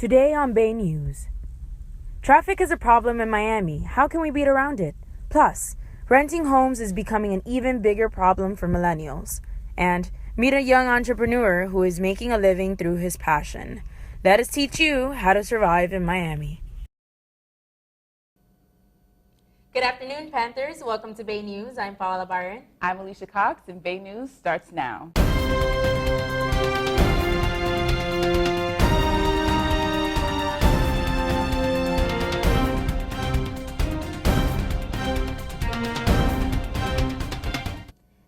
Today on Baynews, traffic is a problem in Miami. How can we beat around it? Plus, renting homes is becoming an even bigger problem for millennials. And meet a young entrepreneur who is making a living through his passion. Let us teach you how to survive in Miami. Good afternoon, Panthers. Welcome to Bay News. I'm Paula Byron. I'm Alicia Cox, and Bay News starts now.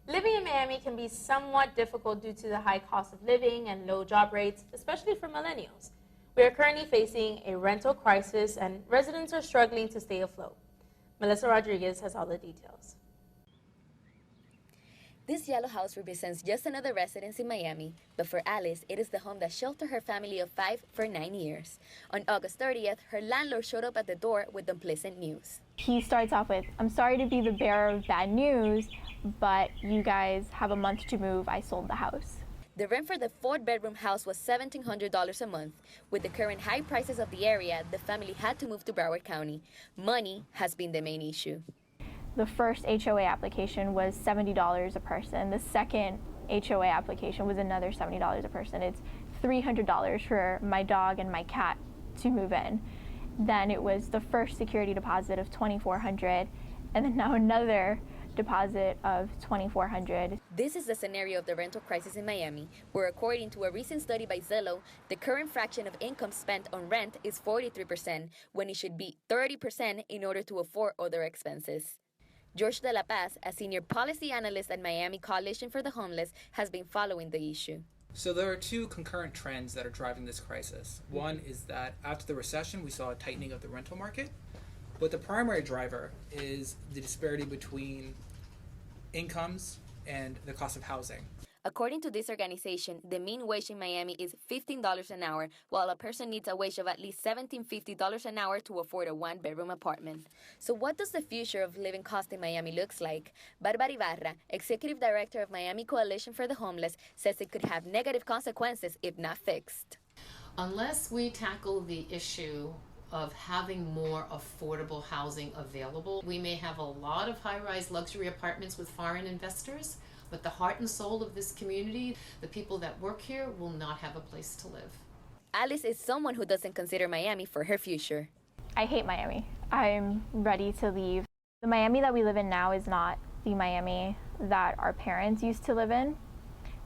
Living in Miami can be somewhat difficult due to the high cost of living and low job rates, especially for millennials. We are currently facing a rental crisis, and residents are struggling to stay afloat. Melissa Rodriguez has all the details. This yellow house represents just another residence in Miami, but for Alice, it is the home that sheltered her family of 5 for 9 years. On August 30th, her landlord showed up at the door with unpleasant news. He starts off with, "I'm sorry to be the bearer of bad news, but you guys have a month to move. I sold the house." The rent for the 4-bedroom house was $1,700 a month. With the current high prices of the area, the family had to move to Broward County. Money has been the main issue. The first HOA application was $70 a person. The second HOA application was another $70 a person. It's $300 for my dog and my cat to move in. Then it was the first security deposit of $2,400, and then now another deposit of $2,400. This is the scenario of the rental crisis in Miami, where according to a recent study by Zillow, the current fraction of income spent on rent is 43%, when it should be 30% in order to afford other expenses. George De La Paz, a senior policy analyst at Miami Coalition for the Homeless, has been following the issue. So there are two concurrent trends that are driving this crisis. One is that after the recession, we saw a tightening of the rental market. But the primary driver is the disparity between incomes and the cost of housing. According to this organization, the mean wage in Miami is $15 an hour, while a person needs a wage of at least $1,750 an hour to afford a 1-bedroom apartment. So what does the future of living cost in Miami looks like? Barbara Ibarra, executive director of Miami Coalition for the Homeless, says it could have negative consequences if not fixed. Unless we tackle the issue of having more affordable housing available, we may have a lot of high-rise luxury apartments with foreign investors, but the heart and soul of this community, the people that work here, will not have a place to live. Alice is someone who doesn't consider Miami for her future. I hate Miami. I'm ready to leave. The Miami that we live in now is not the Miami that our parents used to live in.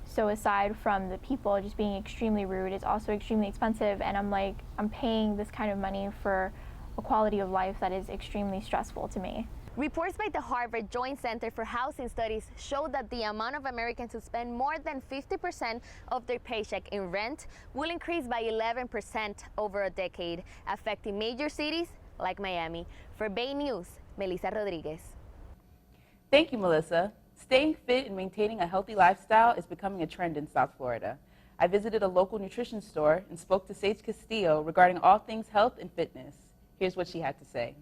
So aside from the people just being extremely rude, it's also extremely expensive, and I'm paying this kind of money for a quality of life that is extremely stressful to me. Reports by the Harvard Joint Center for Housing Studies show that the amount of Americans who spend more than 50% of their paycheck in rent will increase by 11% over a decade, affecting major cities like Miami. For Bay News, Melissa Rodriguez. Thank you, Melissa. Staying fit and maintaining a healthy lifestyle is becoming a trend in South Florida. I visited a local nutrition store and spoke to Sage Castillo regarding all things health and fitness. Here's what she had to say.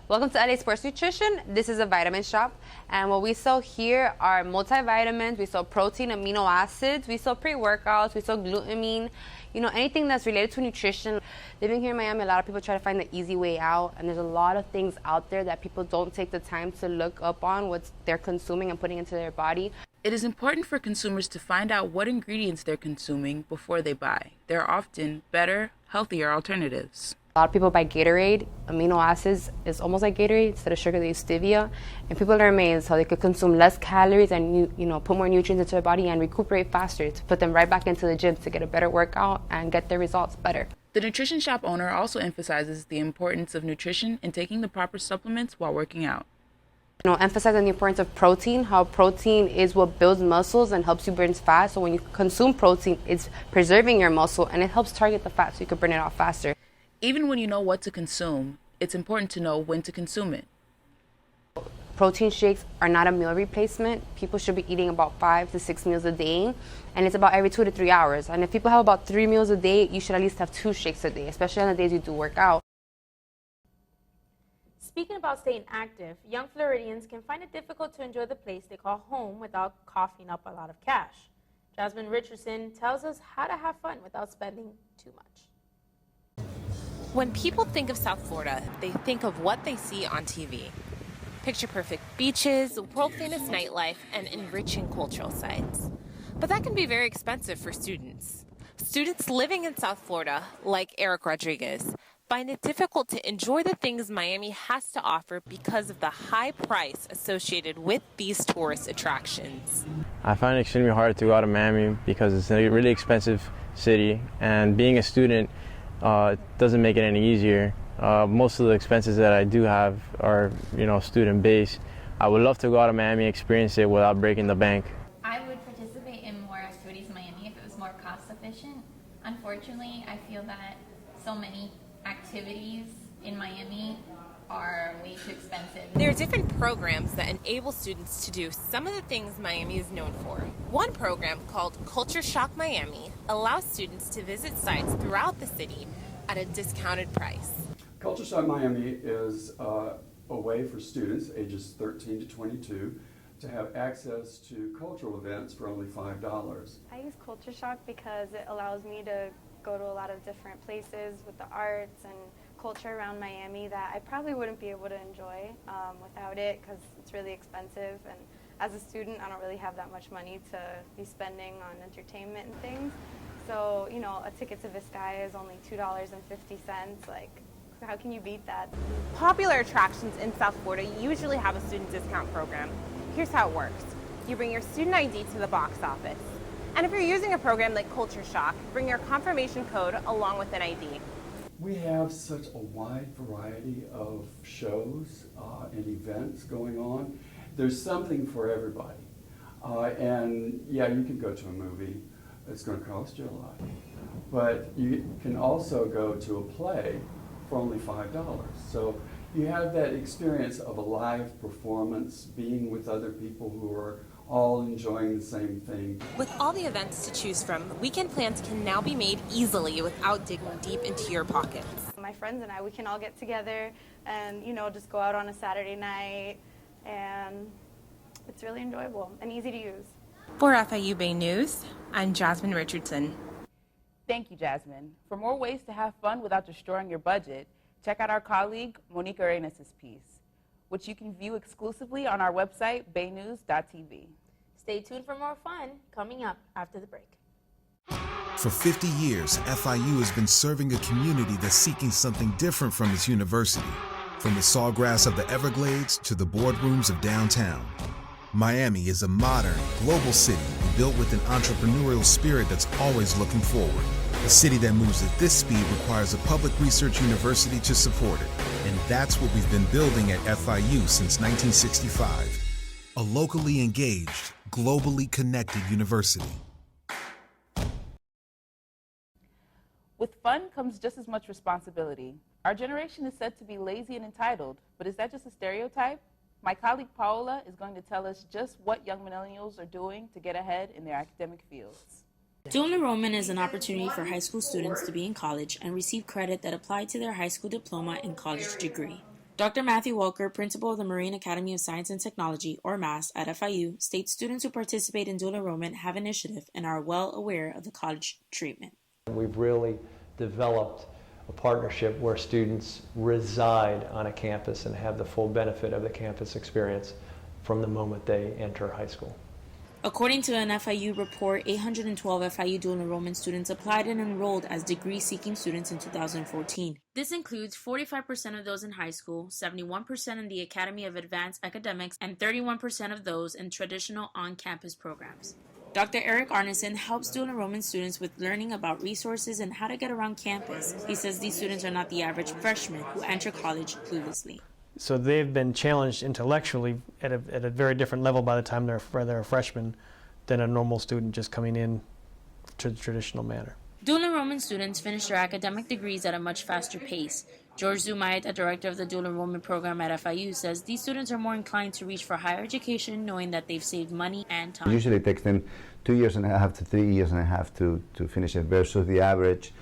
Welcome to LA Sports Nutrition. This is a vitamin shop, and what we sell here are multivitamins. We sell protein, amino acids. We sell pre-workouts. We sell glutamine. Anything that's related to nutrition. Living here in Miami, a lot of people try to find the easy way out, and there's a lot of things out there that people don't take the time to look up on what they're consuming and putting into their body. It is important for consumers to find out what ingredients they're consuming before they buy. There are often better, healthier alternatives. A lot of people buy Gatorade. Amino acids is almost like Gatorade. Instead of sugar, they use stevia. And people are amazed how they could consume less calories and put more nutrients into their body and recuperate faster to put them right back into the gym to get a better workout and get their results better. The nutrition shop owner also emphasizes the importance of nutrition and taking the proper supplements while working out. Emphasizing the importance of protein, how protein is what builds muscles and helps you burn fat. So when you consume protein, it's preserving your muscle and it helps target the fat so you can burn it off faster. Even when you know what to consume, it's important to know when to consume it. Protein shakes are not a meal replacement. People should be eating about 5 to 6 meals a day, and it's about every 2 to 3 hours. And if people have about 3 meals a day, you should at least have 2 shakes a day, especially on the days you do work out. Speaking about staying active, young Floridians can find it difficult to enjoy the place they call home without coughing up a lot of cash. Jasmine Richardson tells us how to have fun without spending too much. When people think of South Florida, they think of what they see on TV. Picture-perfect beaches, world-famous nightlife, and enriching cultural sites. But that can be very expensive for students. Students living in South Florida, like Eric Rodriguez, find it difficult to enjoy the things Miami has to offer because of the high price associated with these tourist attractions. I find it extremely hard to go out of Miami because it's a really expensive city, and being a student doesn't make it any easier. Most of the expenses that I do have are, student-based. I would love to go out of Miami and experience it without breaking the bank. I would participate in more activities in Miami if it was more cost efficient. Unfortunately, I feel that so many activities in Miami are way too expensive. There are different programs that enable students to do some of the things Miami is known for. One program, called Culture Shock Miami, allows students to visit sites throughout the city at a discounted price. Culture Shock Miami is a way for students ages 13 to 22 to have access to cultural events for only $5. I use Culture Shock because it allows me to go to a lot of different places with the arts and culture around Miami that I probably wouldn't be able to enjoy without it, because it's really expensive, and as a student I don't really have that much money to be spending on entertainment and things. So, a ticket to Vizcaya is only $2.50. Like, how can you beat that? Popular attractions in South Florida usually have a student discount program. Here's how it works. You bring your student ID to the box office. And if you're using a program like Culture Shock, bring your confirmation code along with an ID. We have such a wide variety of shows and events going on. There's something for everybody. And yeah, you can go to a movie. It's going to cost you a lot. But you can also go to a play for only $5. So you have that experience of a live performance, being with other people who are all enjoying the same thing. With all the events to choose from, weekend plans can now be made easily without digging deep into your pockets. My friends and I, we can all get together and, just go out on a Saturday night, and it's really enjoyable and easy to use. For FIU Baynews, I'm Jasmine Richardson. Thank you, Jasmine. For more ways to have fun without destroying your budget, check out our colleague Monica Arenas' piece, which you can view exclusively on our website, baynews.tv. Stay tuned for more fun coming up after the break. For 50 years, FIU has been serving a community that's seeking something different from its university. From the sawgrass of the Everglades to the boardrooms of downtown, Miami is a modern, global city built with an entrepreneurial spirit that's always looking forward. A city that moves at this speed requires a public research university to support it. And that's what we've been building at FIU since 1965. A locally engaged, globally connected university. With fun comes just as much responsibility. Our generation is said to be lazy and entitled, but is that just a stereotype? My colleague Paola is going to tell us just what young millennials are doing to get ahead in their academic fields. Dual enrollment is an opportunity for high school students to be in college and receive credit that apply to their high school diploma and college degree. Dr. Matthew Walker, principal of the Marine Academy of Science and Technology, or MAST, at FIU, states students who participate in dual enrollment have initiative and are well aware of the college treatment. We've really developed a partnership where students reside on a campus and have the full benefit of the campus experience from the moment they enter high school. According to an FIU report, 812 FIU dual enrollment students applied and enrolled as degree-seeking students in 2014. This includes 45% of those in high school, 71% in the Academy of Advanced Academics, and 31% of those in traditional on-campus programs. Dr. Eric Arneson helps dual enrollment students with learning about resources and how to get around campus. He says these students are not the average freshmen who enter college cluelessly. So they've been challenged intellectually at a very different level by the time they're a freshman than a normal student just coming in to the traditional manner. Dual enrollment students finish their academic degrees at a much faster pace. George Zumayet, a director of the dual enrollment program at FIU, says these students are more inclined to reach for higher education knowing that they've saved money and time. Usually it takes them 2 years and a half to 3 years and a half to finish it versus the average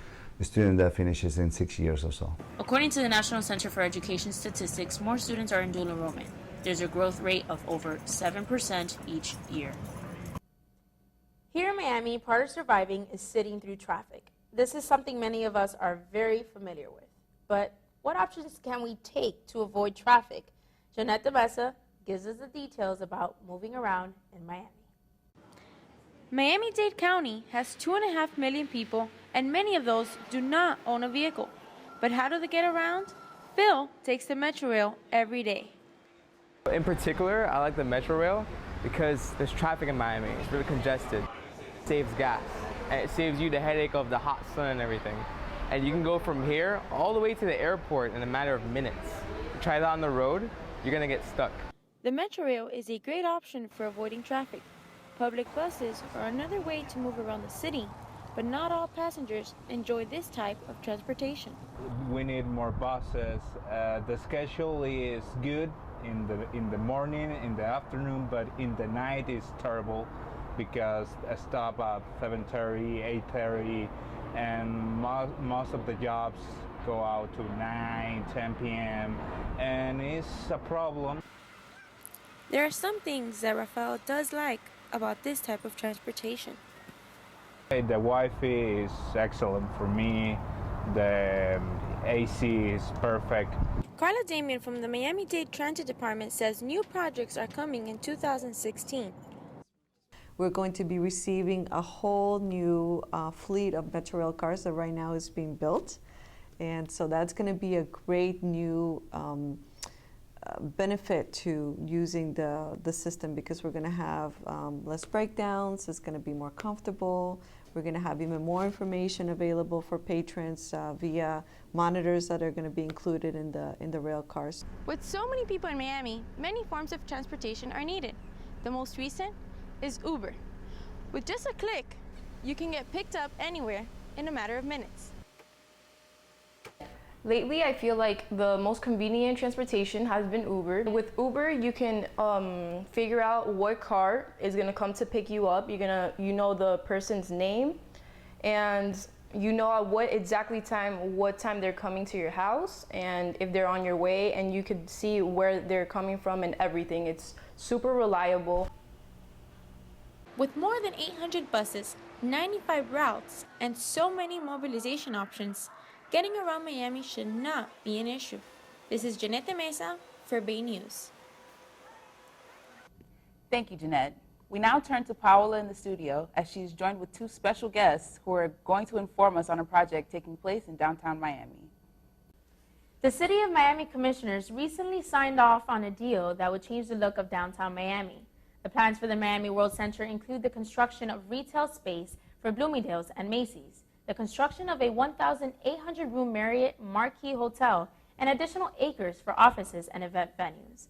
student that finishes in 6 years or so. According to the National Center for Education Statistics, more students are in dual enrollment. There's a growth rate of over 7% each year. Here in Miami, part of surviving is sitting through traffic. This is something many of us are very familiar with. But what options can we take to avoid traffic? Jeanette de Mesa gives us the details about moving around in Miami. Miami-Dade County has 2.5 million people, and many of those do not own a vehicle. But how do they get around? Phil takes the Metro Rail every day. In particular, I like the Metro Rail because there's traffic in Miami. It's really congested. It saves gas, and it saves you the headache of the hot sun and everything. And you can go from here all the way to the airport in a matter of minutes. Try that on the road, you're gonna get stuck. The Metro Rail is a great option for avoiding traffic. Public buses are another way to move around the city, but not all passengers enjoy this type of transportation. We need more buses. The schedule is good in the morning, in the afternoon, but in the night is terrible because a stop at 7:30, 8:30, and most of the jobs go out to 9, 10 p.m. and it's a problem. There are some things that Rafael does like about this type of transportation. The Wi-Fi is excellent for me. The AC is perfect. Carla Damian from the Miami-Dade Transit Department says new projects are coming in 2016. We're going to be receiving a whole new fleet of Metro Rail cars that right now is being built. And so that's going to be a great new benefit to using the system because we're going to have less breakdowns, it's going to be more comfortable, we're going to have even more information available for patrons via monitors that are going to be included in the rail cars. With so many people in Miami, many forms of transportation are needed. The most recent is Uber. With just a click, you can get picked up anywhere in a matter of minutes. Lately, I feel like the most convenient transportation has been Uber. With Uber, you can figure out what car is gonna come to pick you up. You know the person's name, and you know at what time they're coming to your house, and if they're on your way, and you could see where they're coming from and everything. It's super reliable. With more than 800 buses, 95 routes, and so many mobilization options, getting around Miami should not be an issue. This is Jeanette de Mesa for Baynews. Thank you, Jeanette. We now turn to Paola in the studio as she is joined with two special guests who are going to inform us on a project taking place in downtown Miami. The City of Miami commissioners recently signed off on a deal that would change the look of downtown Miami. The plans for the Miami World Center include the construction of retail space for Bloomingdale's and Macy's, the construction of a 1,800-room Marriott Marquis Hotel, and additional acres for offices and event venues.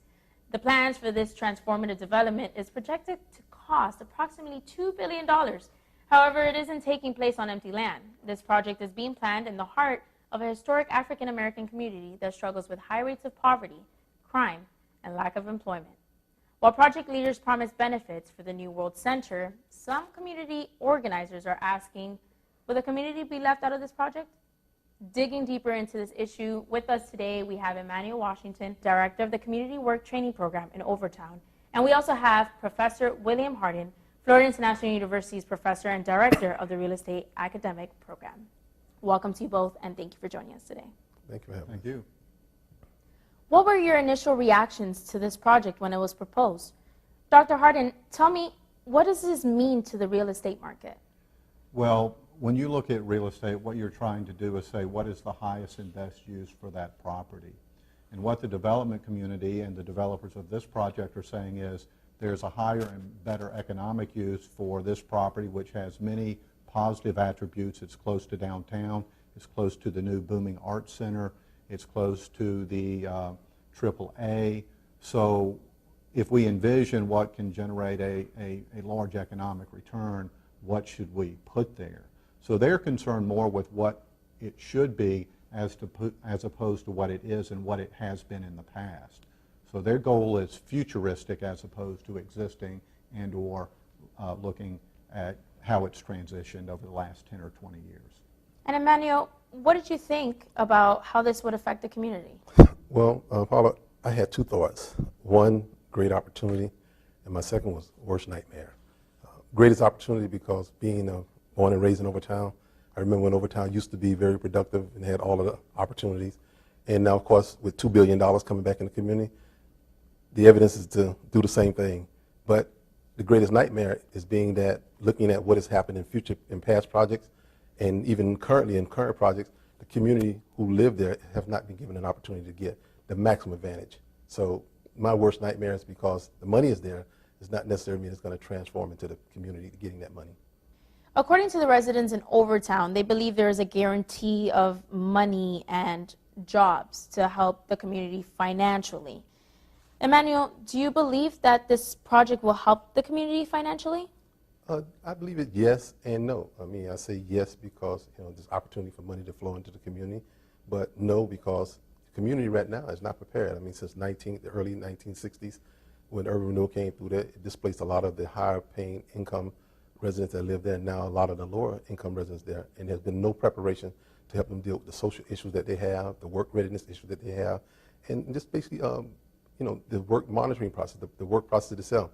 The plans for this transformative development is projected to cost approximately $2 billion. However, it isn't taking place on empty land. This project is being planned in the heart of a historic African-American community that struggles with high rates of poverty, crime, and lack of employment. While project leaders promise benefits for the new World Center, some community organizers are asking, will the community be left out of this project? Digging deeper into this issue, with us today we have Emmanuel Washington, Director of the Community Work Training Program in Overtown. And we also have Professor William Hardin, Florida International University's Professor and Director of the Real Estate Academic Program. Welcome to you both, and thank you for joining us today. Thank you for having me. Thank you. What were your initial reactions to this project when it was proposed? Dr. Hardin, tell me, what does this mean to the real estate market? Well, when you look at real estate, what you're trying to do is say, what is the highest and best use for that property? And what the development community and the developers of this project are saying is, there's a higher and better economic use for this property, which has many positive attributes. It's close to downtown, it's close to the new booming arts center, it's close to the AAA. So if we envision what can generate a large economic return, what should we put there? So they're concerned more with what it should be as opposed to what it is and what it has been in the past. So their goal is futuristic as opposed to existing and or looking at how it's transitioned over the last 10 or 20 years. And Emmanuel, what did you think about how this would affect the community? Well, Paula, I had two thoughts. One, great opportunity, and my second was worst nightmare. Greatest opportunity because being born and raised in Overtown, I remember when Overtown used to be very productive and had all of the opportunities. And now, of course, with $2 billion coming back in the community, the evidence is to do the same thing. But the greatest nightmare is being that looking at what has happened in past projects, and even currently in current projects, the community who live there have not been given an opportunity to get the maximum advantage. So my worst nightmare is because the money is there, does not necessarily mean it's going to transform into the community getting that money. According to the residents in Overtown, they believe there is a guarantee of money and jobs to help the community financially. Emmanuel, do you believe that this project will help the community financially? I believe it yes and no. I mean, I say yes because there's opportunity for money to flow into the community, but no because the community right now is not prepared. I mean, since the early 1960s, when urban renewal came through there, it displaced a lot of the higher paying income residents that live there, and now a lot of the lower income residents there, and there's been no preparation to help them deal with the social issues that they have, the work readiness issues that they have, and just basically, the work monitoring process, the work process itself.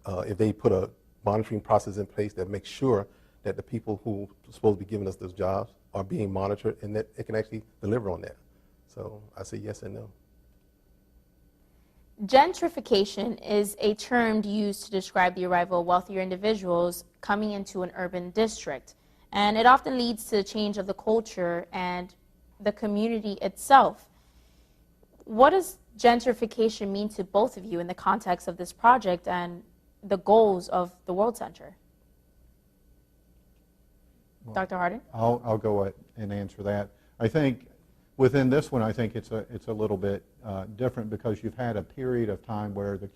If they put a monitoring process in place that makes sure that the people who are supposed to be giving us those jobs are being monitored and that it can actually deliver on that. So I say yes and no. Gentrification is a term used to describe the arrival of wealthier individuals coming into an urban district, and it often leads to a change of the culture and the community itself. What does gentrification mean to both of you in the context of this project and the goals of the World Center? Well, Dr. Hardin? I'll go ahead and answer that. I think within this one, I think it's a little bit different because you've had a period of time where the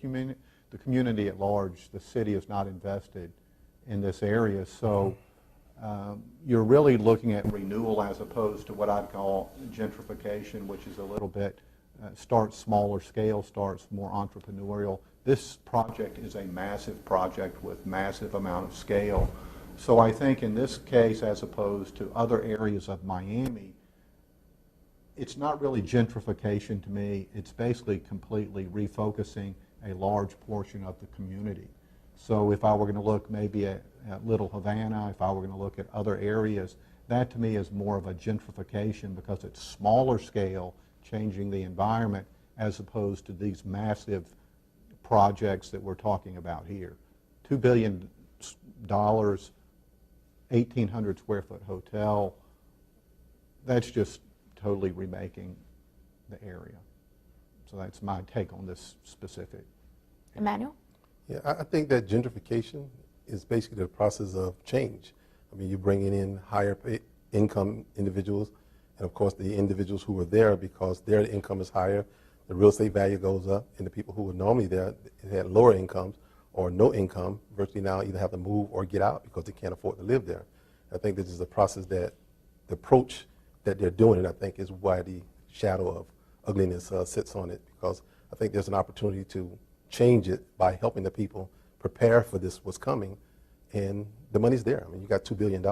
community at large, the city is not invested in this area. So you're really looking at renewal as opposed to what I'd call gentrification, which is a little bit starts smaller scale, starts more entrepreneurial. This project is a massive project with massive amount of scale. So I think in this case, as opposed to other areas of Miami, it's not really gentrification to me. It's basically completely refocusing a large portion of the community. So if I were going to look maybe at Little Havana, if I were going to look at other areas, that to me is more of a gentrification because it's smaller scale, changing the environment, as opposed to these massive projects that we're talking about here. $2 billion, 1,800 square foot hotel, that's just totally remaking the area. So that's my take on this specific. Emmanuel? Yeah, I think that gentrification is basically the process of change. I mean, you're bringing in higher income individuals, and of course the individuals who are there because their income is higher, the real estate value goes up, and the people who were normally there had lower incomes or no income virtually now either have to move or get out because they can't afford to live there. I think this is a process that the approach that they're doing, and I think is why the shadow of ugliness sits on it, because I think there's an opportunity to change it by helping the people prepare for this, what's coming, and the money's there. I mean, you got $2 billion.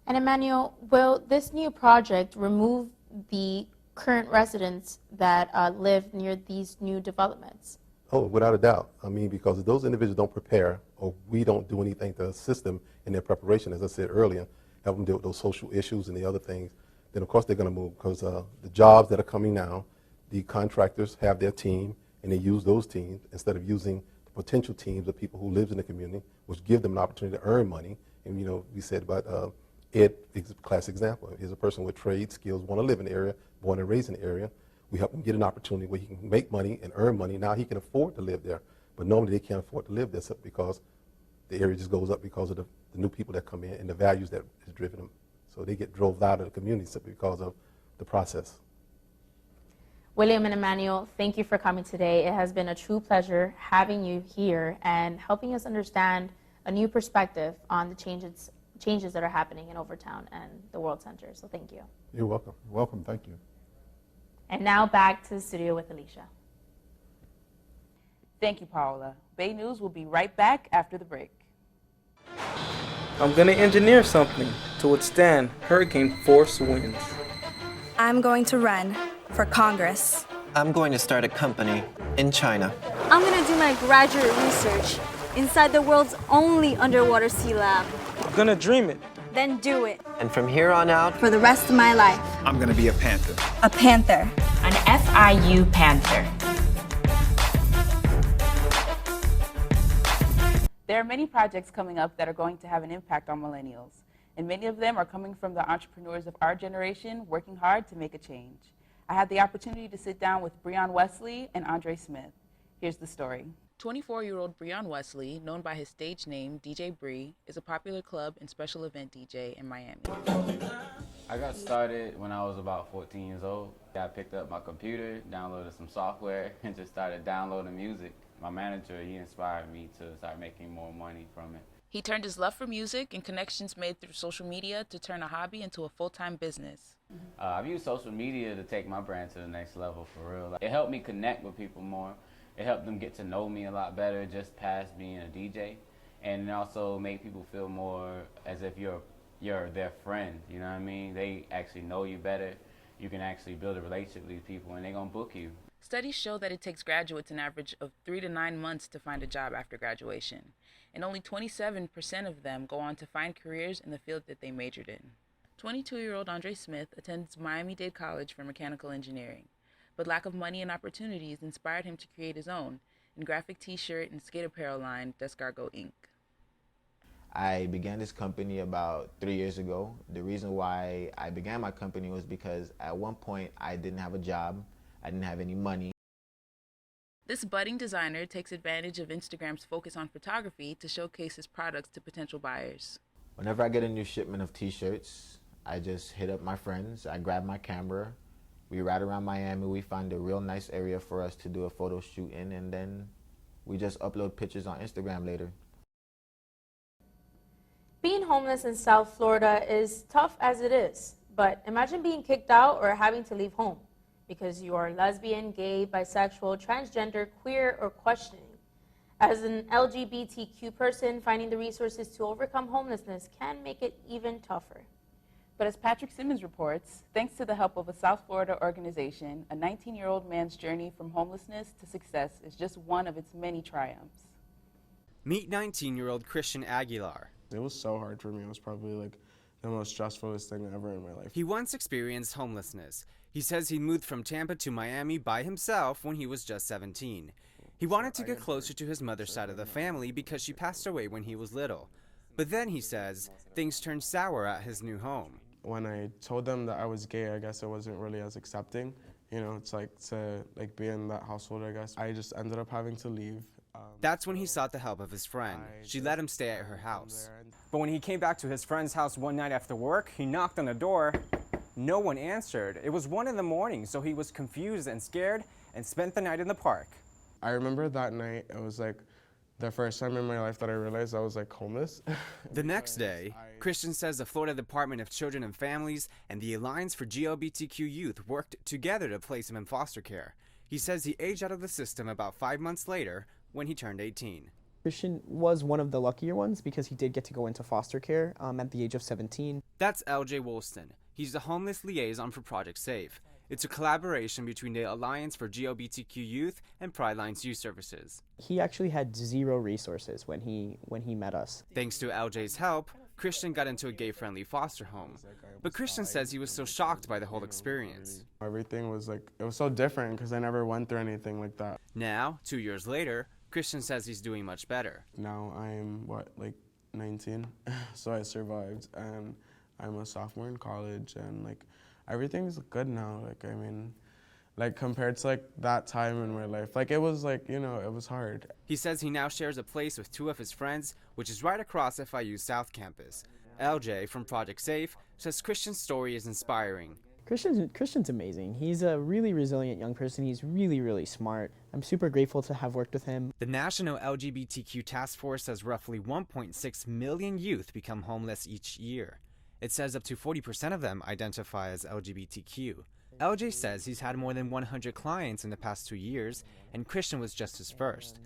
And Emmanuel, will this new project remove the current residents that live near these new developments? Oh, without a doubt. I mean, because if those individuals don't prepare, or we don't do anything to assist them in their preparation, as I said earlier, help them deal with those social issues and the other things, then of course they're going to move because the jobs that are coming now, the contractors have their team and they use those teams instead of using the potential teams of people who live in the community, which give them an opportunity to earn money. And we said about Ed is a classic example. He's a person with trade skills, want to live in the area, born and raised in the area. We help him get an opportunity where he can make money and earn money. Now he can afford to live there, but normally they can't afford to live there because the area just goes up because of the new people that come in and the values that has driven them. So they get drove out of the community simply because of the process. William and Emmanuel, thank you for coming today. It has been a true pleasure having you here and helping us understand a new perspective on the changes that are happening in Overtown and the World Center. So thank you. You're welcome. You're welcome. Thank you. And now back to the studio with Alicia. Thank you, Paola. Baynews will be right back after the break. I'm going to engineer something to withstand hurricane force winds. I'm going to run for Congress. I'm going to start a company in China. I'm going to do my graduate research inside the world's only underwater sea lab. I'm going to dream it then do it. And from here on out, For the rest of my life. I'm gonna be a Panther. A Panther. An FIU Panther. There are many projects coming up that are going to have an impact on millennials, and many of them are coming from the entrepreneurs of our generation working hard to make a change. I had the opportunity to sit down with Breon Wesley and Andre Smith. Here's the story. 24-year-old Breon Wesley, known by his stage name DJ Bree, is a popular club and special event DJ in Miami. I got started when I was about 14 years old. I picked up my computer, downloaded some software, and just started downloading music. My manager, he inspired me to start making more money from it. He turned his love for music and connections made through social media to turn a hobby into a full-time business. I've used social media to take my brand to the next level for real. It helped me connect with people more. It helped them get to know me a lot better just past being a DJ. And it also made people feel more as if you're their friend, you know what I mean? They actually know you better. You can actually build a relationship with these people and they're gonna book you. Studies show that it takes graduates an average of 3 to 9 months to find a job after graduation, and only 27% of them go on to find careers in the field that they majored in. 22-year-old Andre Smith attends Miami-Dade College for mechanical engineering, but lack of money and opportunities inspired him to create his own in graphic t-shirt and skate apparel line Descargo Inc. I began this company about 3 years ago. The reason why I began my company was because at one point I didn't have a job. I didn't have any money. This budding designer takes advantage of Instagram's focus on photography to showcase his products to potential buyers. Whenever I get a new shipment of t-shirts, I just hit up my friends, I grab my camera, we ride around Miami, we find a real nice area for us to do a photo shoot in, and then we just upload pictures on Instagram later. Being homeless in South Florida is tough as it is, but imagine being kicked out or having to leave home because you are lesbian, gay, bisexual, transgender, queer, or questioning. As an LGBTQ person, finding the resources to overcome homelessness can make it even tougher. But as Patrick Simmons reports, thanks to the help of a South Florida organization, a 19-year-old man's journey from homelessness to success is just one of its many triumphs. Meet 19-year-old Christian Aguilar. It was so hard for me. It was probably like the most stressfulest thing ever in my life. He once experienced homelessness. He says he moved from Tampa to Miami by himself when he was just 17. He wanted to get closer to his mother's side of the family because she passed away when he was little. But then, he says, things turned sour at his new home. When I told them that I was gay, I guess it wasn't really as accepting. You know, it's like to be in that household, I guess. I just ended up having to leave. That's when he sought the help of his friend. She let him stay at her house. But when he came back to his friend's house one night after work, he knocked on the door. No one answered. It was 1 a.m, so he was confused and scared and spent the night in the park. I remember that night, it was like the first time in my life that I realized I was like homeless. The next day, Christian says the Florida Department of Children and Families and the Alliance for LGBTQ Youth worked together to place him in foster care. He says he aged out of the system about 5 months later when he turned 18. Christian was one of the luckier ones because he did get to go into foster care at the age of 17. That's LJ Woolston. He's the homeless liaison for Project Safe. It's a collaboration between the Alliance for LGBTQ Youth and Pride Lines Youth Services. He actually had zero resources when he met us. Thanks to LJ's help, Christian got into a gay-friendly foster home. But Christian says he was so shocked by the whole experience. Everything was it was so different because I never went through anything like that. Now, 2 years later, Christian says he's doing much better. Now I'm, 19? So I survived, and I'm a sophomore in college, and everything's good now. Compared to that time in my life, it was it was hard. He says he now shares a place with 2 of his friends, which is right across FIU's South Campus. LJ from Project Safe says Christian's story is inspiring. Christian's amazing. He's a really resilient young person. He's really, really smart. I'm super grateful to have worked with him. The National LGBTQ Task Force says roughly 1.6 million youth become homeless each year. It says up to 40% of them identify as LGBTQ. LJ says he's had more than 100 clients in the past 2 years, and Christian was just his first.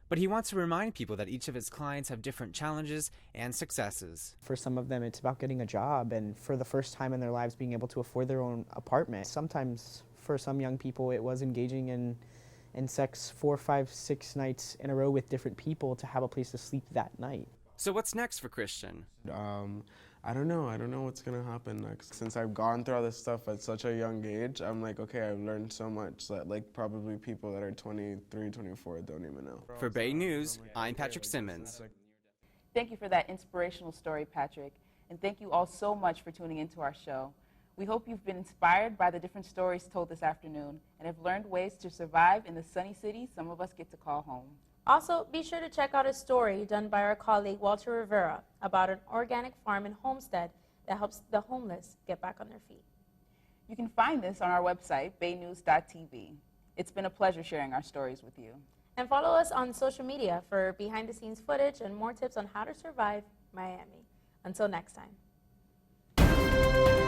But he wants to remind people that each of his clients have different challenges and successes. For some of them, it's about getting a job, and for the first time in their lives, being able to afford their own apartment. Sometimes, for some young people, it was engaging in sex 4, 5, 6 nights in a row with different people to have a place to sleep that night. So what's next for Christian? I don't know what's gonna happen next. Since I've gone through all this stuff at such a young age, I'm like, okay, I've learned so much that like probably people that are 23, 24 don't even know. For Baynews, I'm Patrick Simmons. Thank you for that inspirational story, Patrick. And thank you all so much for tuning into our show. We hope you've been inspired by the different stories told this afternoon and have learned ways to survive in the sunny city some of us get to call home. Also, be sure to check out a story done by our colleague Walter Rivera about an organic farm in Homestead that helps the homeless get back on their feet. You can find this on our website, baynews.tv. It's been a pleasure sharing our stories with you. And follow us on social media for behind-the-scenes footage and more tips on how to survive Miami. Until next time.